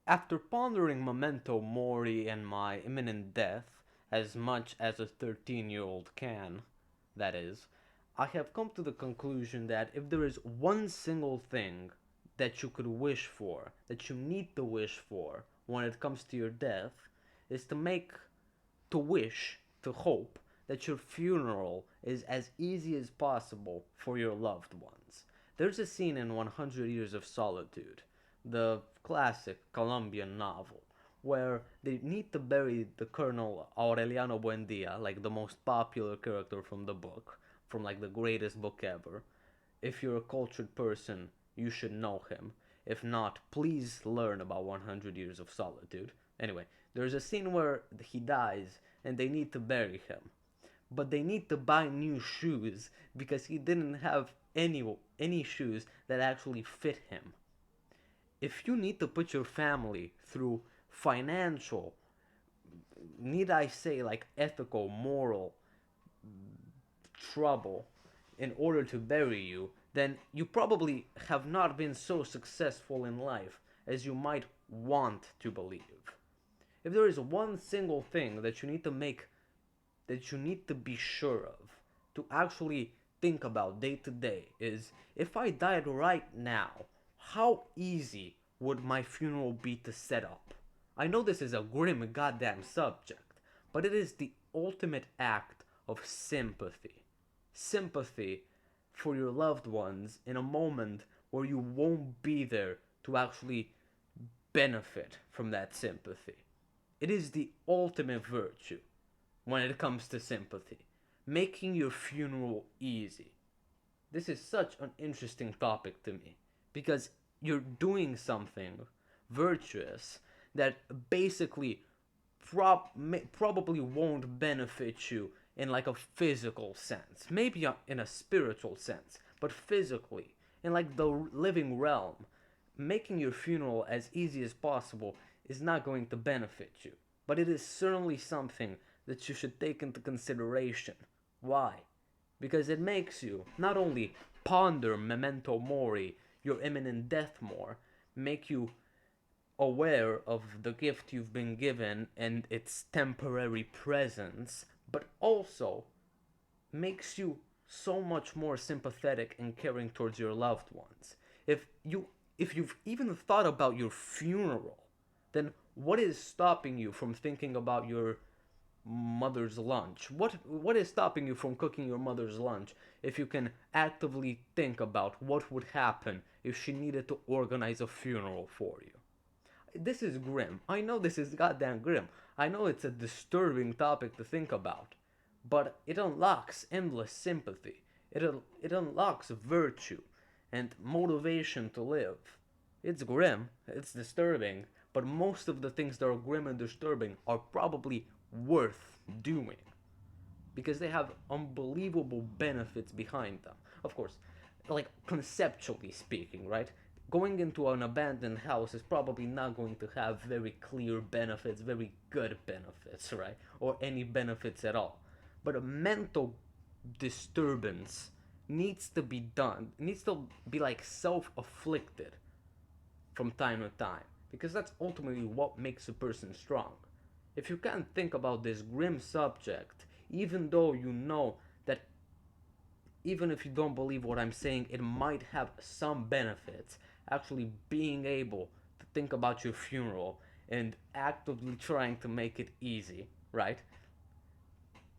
After pondering memento mori and my imminent death, as much as a 13-year-old can, that is, I have come to the conclusion that if there is one single thing that you could wish for, that you need to wish for when it comes to your death, is to wish, to hope that your funeral is as easy as possible for your loved ones. There's a scene in 100 Years of Solitude, the classic Colombian novel, where they need to bury the Colonel Aureliano Buendia, like the most popular character from the book, from like the greatest book ever. If you're a cultured person, you should know him. If not, please learn about 100 Years of Solitude. Anyway, there's a scene where he dies and they need to bury him. But they need to buy new shoes because he didn't have any shoes that actually fit him. If you need to put your family through financial, need I say, like ethical, moral trouble in order to bury you, then you probably have not been so successful in life as you might want to believe. If there is one single thing that you need to be sure of, to actually think about day to day, is if I died right now, how easy would my funeral be to set up? I know this is a grim goddamn subject, but it is the ultimate act of sympathy. Sympathy for your loved ones in a moment where you won't be there to actually benefit from that sympathy. It is the ultimate virtue when it comes to sympathy, making your funeral easy. This is such an interesting topic to me because you're doing something virtuous that basically probably won't benefit you in like a physical sense, maybe in a spiritual sense, but physically, in like the living realm, making your funeral as easy as possible is not going to benefit you. But it is certainly something that you should take into consideration. Why? Because it makes you not only ponder memento mori, your imminent death more, make you aware of the gift you've been given and its temporary presence, but also makes you so much more sympathetic and caring towards your loved ones. If you if you've even thought about your funeral, then what is stopping you from thinking about your mother's lunch? What is stopping you from cooking your mother's lunch if you can actively think about what would happen if she needed to organize a funeral for you? This is grim. I know this is goddamn grim. I know it's a disturbing topic to think about, but it unlocks endless sympathy. It unlocks virtue and motivation to live. It's grim, it's disturbing, but most of the things that are grim and disturbing are probably worth doing because they have unbelievable benefits behind them. Of course, like conceptually speaking, right? Going into an abandoned house is probably not going to have very clear benefits, very good benefits, right? Or any benefits at all. But a mental disturbance needs to be done, it needs to be like self afflicted from time to time because that's ultimately what makes a person strong. If you can't think about this grim subject, even though you know that even if you don't believe what I'm saying, it might have some benefits, actually being able to think about your funeral and actively trying to make it easy, right?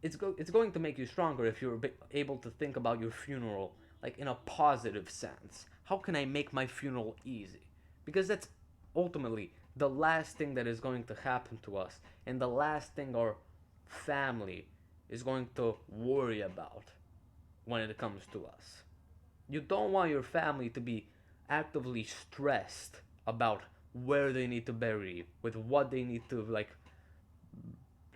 It's going to make you stronger if you're able to think about your funeral like in a positive sense. How can I make my funeral easy? Because that's ultimately the last thing that is going to happen to us and the last thing our family is going to worry about when it comes to us. You don't want your family to be actively stressed about where they need to bury you, with what they need to like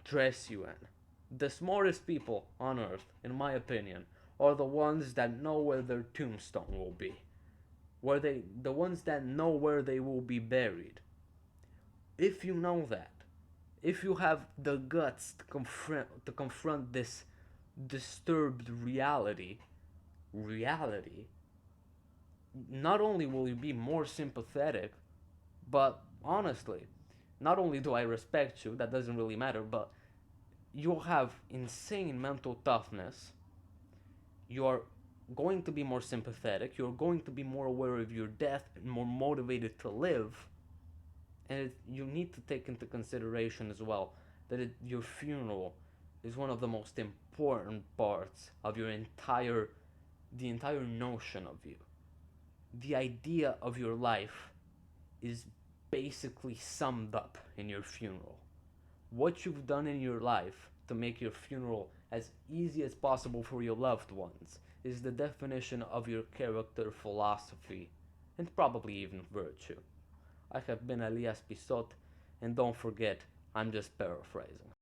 dress you in. The smartest people on earth, in my opinion, are the ones that know where their tombstone will be. The ones that know where they will be buried. If you know that, if you have the guts to confront this disturbed reality, not only will you be more sympathetic, but honestly, not only do I respect you, that doesn't really matter, but you have insane mental toughness. You're going to be more sympathetic. You're going to be more aware of your death and more motivated to live. And you need to take into consideration as well that your funeral is one of the most important parts of the entire notion of you. The idea of your life is basically summed up in your funeral. What you've done in your life to make your funeral as easy as possible for your loved ones is the definition of your character, philosophy, and probably even virtue. I have been Elias Pisot, and don't forget, I'm just paraphrasing.